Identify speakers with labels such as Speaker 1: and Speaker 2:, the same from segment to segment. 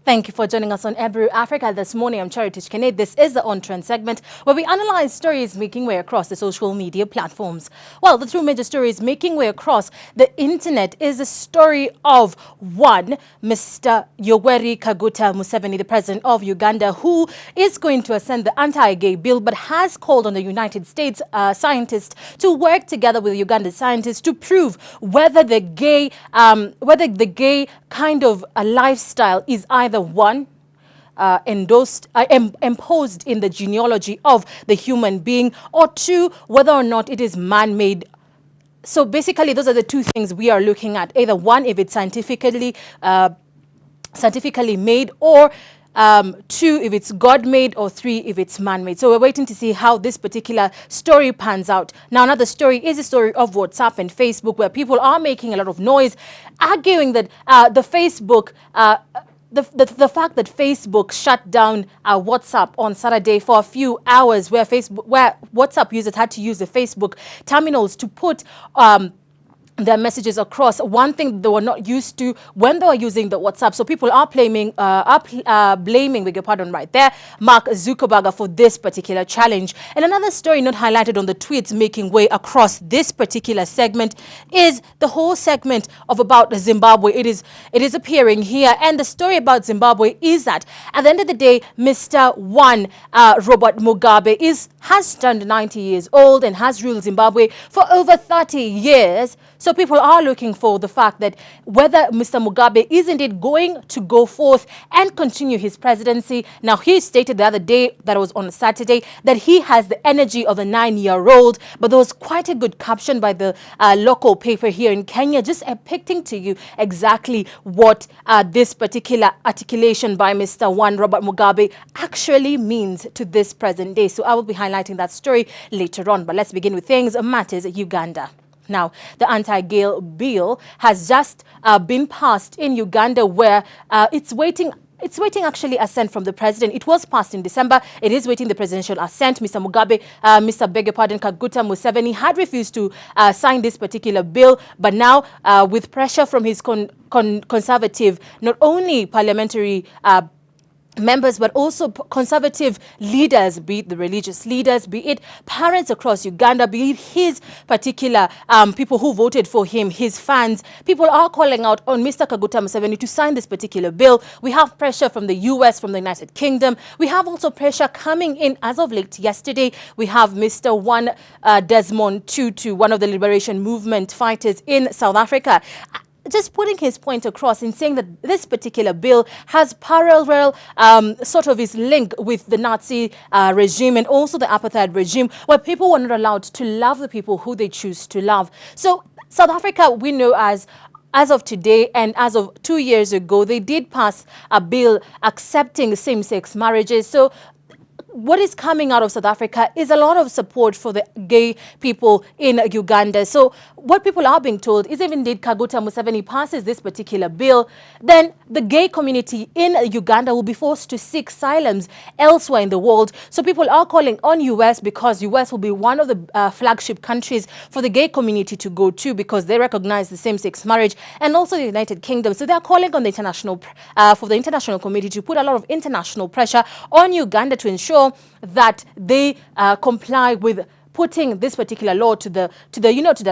Speaker 1: Thank you for joining us on Ebru Africa this morning. I'm Cherotich Kenei. This is the On Trend segment where we analyze stories making way across the social media platforms. Well, the two major stories making way across the internet is the story of one, Mr. Yoweri Kaguta Museveni, the president of Uganda, who is going to ascend the anti-gay bill, but has called on the United States scientists to work together with Ugandan scientists to prove whether the gay kind of a lifestyle is either one, imposed in the genealogy of the human being, or two, whether or not it is man-made. So basically, those are the two things we are looking at. Either one, if it's scientifically made, or two, if it's God-made, or three, if it's man-made. So we're waiting to see how this particular story pans out. Now, another story is the story of WhatsApp and Facebook, where people are making a lot of noise, arguing that the fact that Facebook shut down WhatsApp on Saturday for a few hours, where WhatsApp users had to use the Facebook terminals to put their messages across, one thing they were not used to when they were using the WhatsApp. So people are blaming, beg your pardon right there, Mark Zuckerberg for this particular challenge. And another story not highlighted on the tweets making way across this particular segment is the whole segment of about Zimbabwe. It is appearing here. And the story about Zimbabwe is that at the end of the day, Mr. Robert Mugabe has turned 90 years old and has ruled Zimbabwe for over 30 years. So people are looking for the fact that whether Mr. Mugabe is indeed going to go forth and continue his presidency. Now, he stated the other day, that was on Saturday, that he has the energy of a 9-year-old. But there was quite a good caption by the local paper here in Kenya, just depicting to you exactly what this particular articulation by Mr. Robert Mugabe actually means to this present day. So I will be highlighting that story later on. But let's begin with things matters Uganda. Now, the anti-gay bill has just been passed in Uganda, where it's waiting actually assent from the president. It was passed in December. It is waiting the presidential assent. Mr. Mugabe, Kaguta Museveni had refused to sign this particular bill. But now, with pressure from his conservative, not only parliamentary members, but also conservative leaders, be it the religious leaders, be it parents across Uganda, be it his particular people who voted for him, his fans. People are calling out on Mr. Kaguta Museveni to sign this particular bill. We have pressure from the US, from the United Kingdom. We have also pressure coming in as of late yesterday. We have Mr. Desmond Tutu, one of the liberation movement fighters in South Africa, just putting his point across in saying that this particular bill has parallel sort of his link with the Nazi regime and also the apartheid regime, where people were not allowed to love the people who they choose to love. So South Africa, we know as of today and as of 2 years ago, they did pass a bill accepting same-sex marriages. So what is coming out of South Africa is a lot of support for the gay people in Uganda. So what people are being told is if indeed Kaguta Museveni passes this particular bill, then the gay community in Uganda will be forced to seek asylums elsewhere in the world. So people are calling on US, because US will be one of the flagship countries for the gay community to go to, because they recognize the same-sex marriage, and also the United Kingdom. So they are calling on the for the international community to put a lot of international pressure on Uganda to ensure that they comply with putting this particular law to the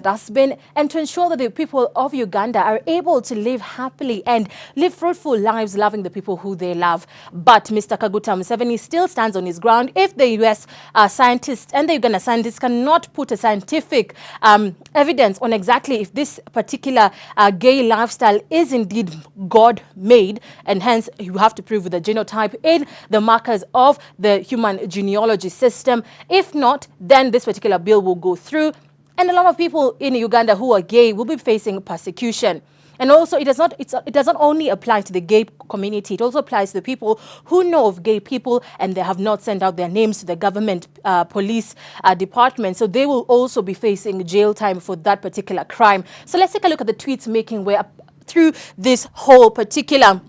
Speaker 1: dustbin, and to ensure that the people of Uganda are able to live happily and live fruitful lives, loving the people who they love. But Mr. Kaguta Museveni still stands on his ground. If the US scientists and the Uganda scientists cannot put a scientific evidence on exactly if this particular gay lifestyle is indeed God-made, and hence you have to prove with the genotype in the markers of the human genealogy system. If not, then this particular bill will go through, and a lot of people in Uganda who are gay will be facing persecution. And also, it does not only apply to the gay community, it also applies to the people who know of gay people and they have not sent out their names to the government police department. So they will also be facing jail time for that particular crime. So let's take a look at the tweets making way up through this whole particular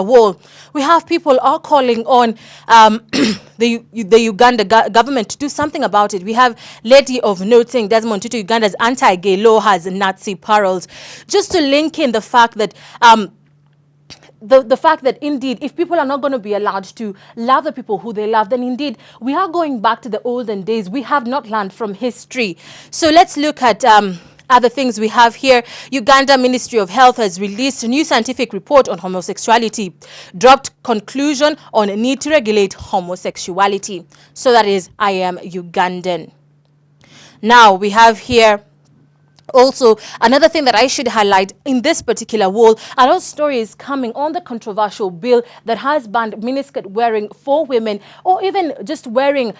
Speaker 1: wall. We have people are calling on the Uganda government to do something about it. We have Lady of Note saying Desmond Tutu, Uganda's anti-gay law has Nazi parallels. Just to link in the fact that the fact that indeed, if people are not going to be allowed to love the people who they love, then indeed we are going back to the olden days. We have not learned from history. So let's look at other things we have here. Uganda Ministry of Health has released a new scientific report on homosexuality, dropped conclusion on need to regulate homosexuality. So that is I Am Ugandan. Now we have here also another thing that I should highlight in this particular wall. Another story is coming on the controversial bill that has banned miniskirt wearing for women, or even just wearing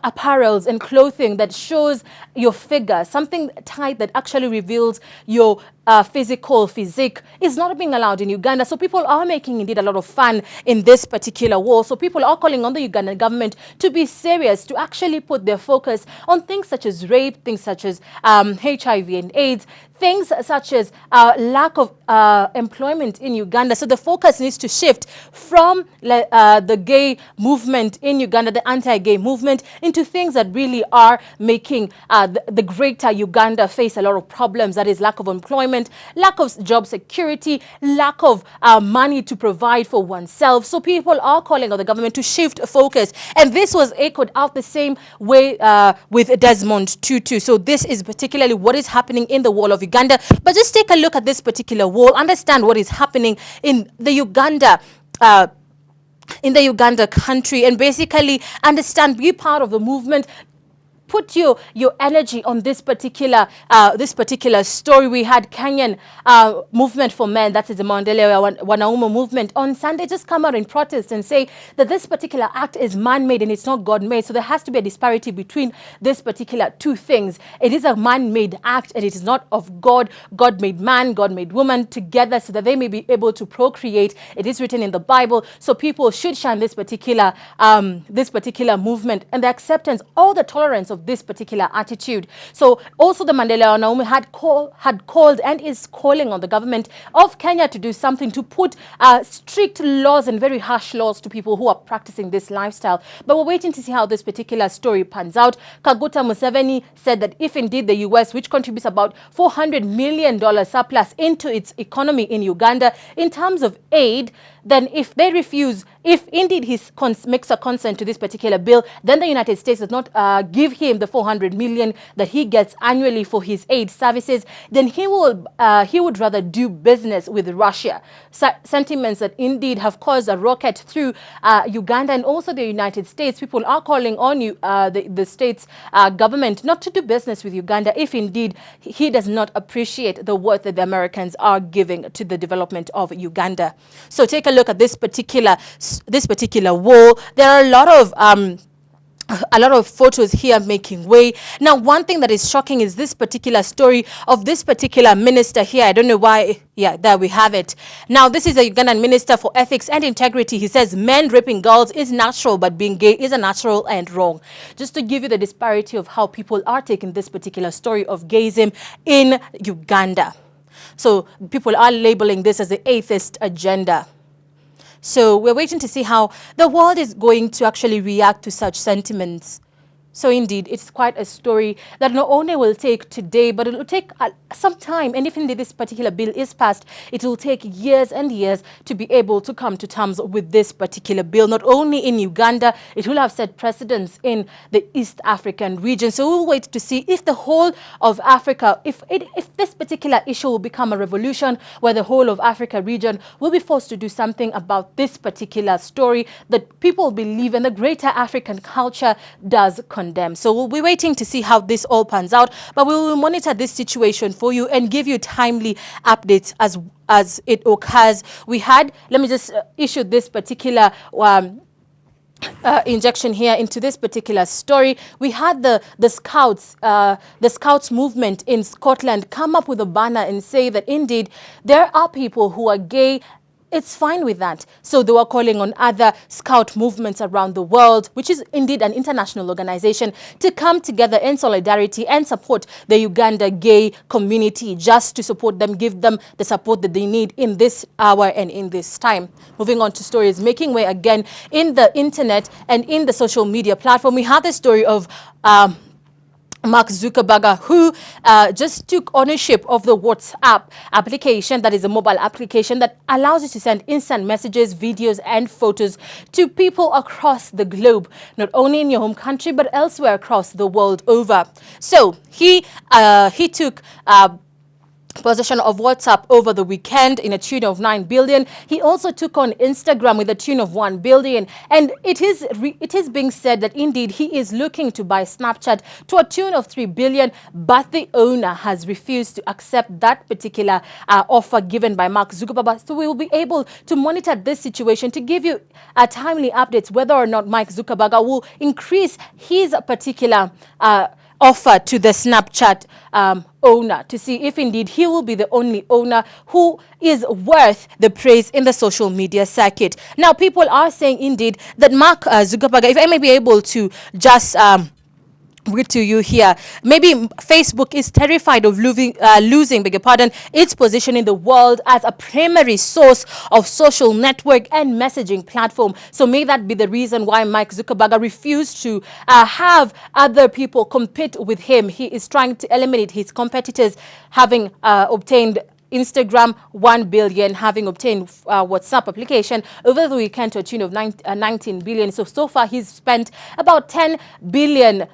Speaker 1: apparels and clothing that shows your figure, something tight that actually reveals your physical physique, is not being allowed in Uganda. So people are making indeed a lot of fun in this particular war. So people are calling on the Ugandan government to be serious, to actually put their focus on things such as rape, things such as HIV and AIDS, things such as lack of employment in Uganda. So the focus needs to shift from the gay movement in Uganda, the anti-gay movement, into things that really are making the greater Uganda face a lot of problems. That is lack of employment, lack of job security, lack of money to provide for oneself. So people are calling on the government to shift focus. And this was echoed out the same way with Desmond Tutu. So this is particularly what is happening in the wall of Uganda. But just take a look at this particular wall, understand what is happening in the Uganda country, and basically understand, be part of the movement. Put your energy on this particular story. We had Kenyan movement for men, that is the Mandela Wanaume movement, on Sunday just come out in protest and say that this particular act is man-made and it's not God-made. So there has to be a disparity between this particular two things. It is a man-made act and it is not of God. God made man, God made woman together so that they may be able to procreate. It is written in the Bible. So people should shun this particular movement and the acceptance, all the tolerance of this particular attitude. So also the Mandela Wanaume had called and is calling on the government of Kenya to do something to put strict laws and very harsh laws to people who are practicing this lifestyle. But we're waiting to see how this particular story pans out. Kaguta Museveni said that if indeed the US, which contributes about $400 million surplus into its economy in Uganda in terms of aid, then if they refuse, if indeed he makes a consent to this particular bill, then the United States does not give him the $400 million that he gets annually for his aid services, then he would rather do business with Russia. Sentiments that indeed have caused a rocket through Uganda and also the United States. People are calling on the state's government not to do business with Uganda if indeed he does not appreciate the worth that the Americans are giving to the development of Uganda. So take a look at this particular wall. There are a lot of photos here making way. Now, one thing that is shocking is this particular story of this particular minister here. I don't know why. Yeah, there we have it. Now, this is a Ugandan minister for ethics and integrity. He says men raping girls is natural, but being gay is unnatural and wrong. Just to give you the disparity of how people are taking this particular story of gayism in Uganda. So people are labeling this as the atheist agenda. So we're waiting to see how the world is going to actually react to such sentiments. So indeed, it's quite a story that not only will take today, but it will take some time. And if indeed this particular bill is passed, it will take years and years to be able to come to terms with this particular bill. Not only in Uganda, it will have set precedents in the East African region. So we'll wait to see if the whole of Africa, if this particular issue will become a revolution where the whole of Africa region will be forced to do something about this particular story that people believe and the greater African culture does condemn. So we'll be waiting to see how this all pans out, but we will monitor this situation for you and give you timely updates as it occurs. let me just issue this particular injection here into this particular story. We had the Scouts movement in Scotland come up with a banner and say that indeed there are people who are gay. It's fine with that. So they were calling on other scout movements around the world, which is indeed an international organization, to come together in solidarity and support the Uganda gay community, just to support them, give them the support that they need in this hour and in this time. Moving on to stories making way again in the internet and in the social media platform. We have the story of Mark Zuckerberg, who just took ownership of the WhatsApp application, that is a mobile application that allows you to send instant messages, videos and photos to people across the globe, not only in your home country, but elsewhere across the world over. So he took possession of WhatsApp over the weekend in a tune of 9 billion. He also took on Instagram with a tune of 1 billion. And it is being said that indeed he is looking to buy Snapchat to a tune of 3 billion, but the owner has refused to accept that particular offer given by Mark Zuckerberg. So we will be able to monitor this situation to give you timely updates whether or not Mark Zuckerberg will increase his particular offer to the Snapchat owner, to see if indeed he will be the only owner who is worth the praise in the social media circuit. Now, people are saying indeed that Mark Zuckerberg, if I may be able to just read to you here, maybe Facebook is terrified of losing, beg your pardon, its position in the world as a primary source of social network and messaging platform. So may that be the reason why Mark Zuckerberg refused to have other people compete with him. He is trying to eliminate his competitors, having obtained Instagram 1 billion, having obtained WhatsApp application over the weekend to a tune of 19 billion. So far he's spent about 10 billion,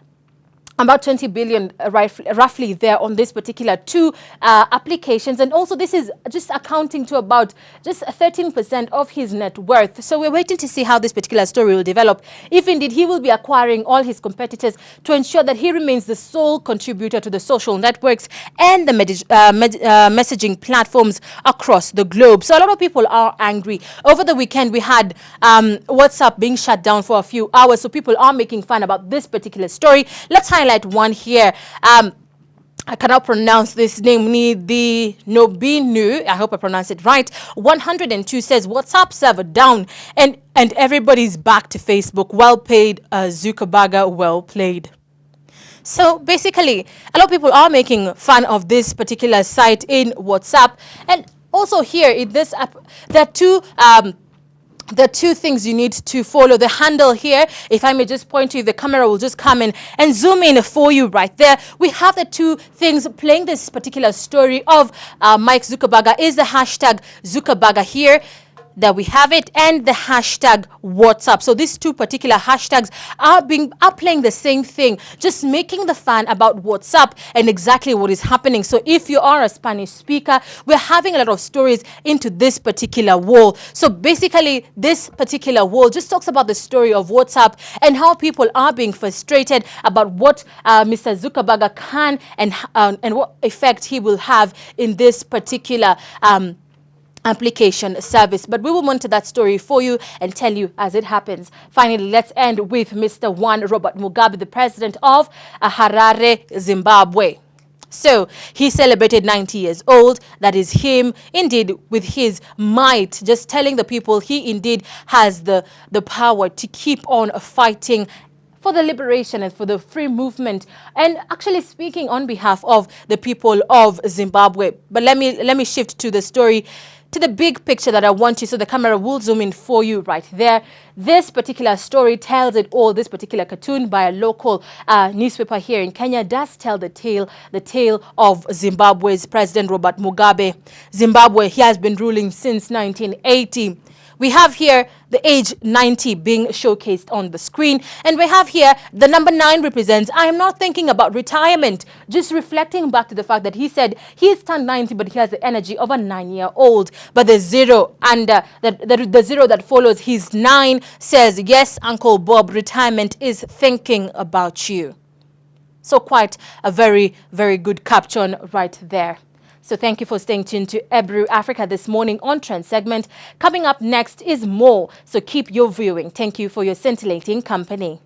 Speaker 1: about 20 billion roughly there on this particular two applications. And also this is just accounting to about just 13% of his net worth. So we're waiting to see how this particular story will develop, if indeed he will be acquiring all his competitors to ensure that he remains the sole contributor to the social networks and the messaging platforms across the globe. So a lot of people are angry. Over the weekend we had WhatsApp being shut down for a few hours, so people are making fun about this particular story. Let's highlight one here. I cannot pronounce this name, the Nobinu. I hope I pronounce it right. 102 says WhatsApp server down and everybody's back to Facebook. Well played, Zuckerberg. Well played. So basically, a lot of people are making fun of this particular site in WhatsApp. And also here in this app, there are two things you need to follow. The handle here, if I may just point to you, the camera will just come in and zoom in for you right there. We have the two things playing this particular story of Mike Zuckerberg. Is the hashtag Zuckerberg here. There we have it, and the hashtag WhatsApp. So these two particular hashtags are playing the same thing, just making the fun about WhatsApp and exactly what is happening. So if you are a Spanish speaker, we're having a lot of stories into this particular wall. So basically, this particular wall just talks about the story of WhatsApp and how people are being frustrated about what Mr. Zuckerberg can and what effect he will have in this particular application service. But we will monitor that story for you and tell you as it happens. Finally, let's end with Mr. Robert Mugabe, the president of Harare, Zimbabwe. So he celebrated 90 years old. That is him, indeed, with his might, just telling the people he indeed has the power to keep on fighting for the liberation and for the free movement, and actually speaking on behalf of the people of Zimbabwe. But let me shift to the story, to the big picture that I want you, so the camera will zoom in for you right there. This particular story tells it all. This particular cartoon by a local newspaper here in Kenya does tell the tale of Zimbabwe's President Robert Mugabe. Zimbabwe, he has been ruling since 1980. We have here the age 90 being showcased on the screen. And we have here the number 9 represents, I am not thinking about retirement. Just reflecting back to the fact that he said he is turned 90, but he has the energy of a 9-year-old. But the 0 and the 0 that follows his 9 says, yes, Uncle Bob, retirement is thinking about you. So quite a very, very good caption right there. So thank you for staying tuned to Ebru Africa this morning on Trend segment. Coming up next is more, so keep your viewing. Thank you for your scintillating company.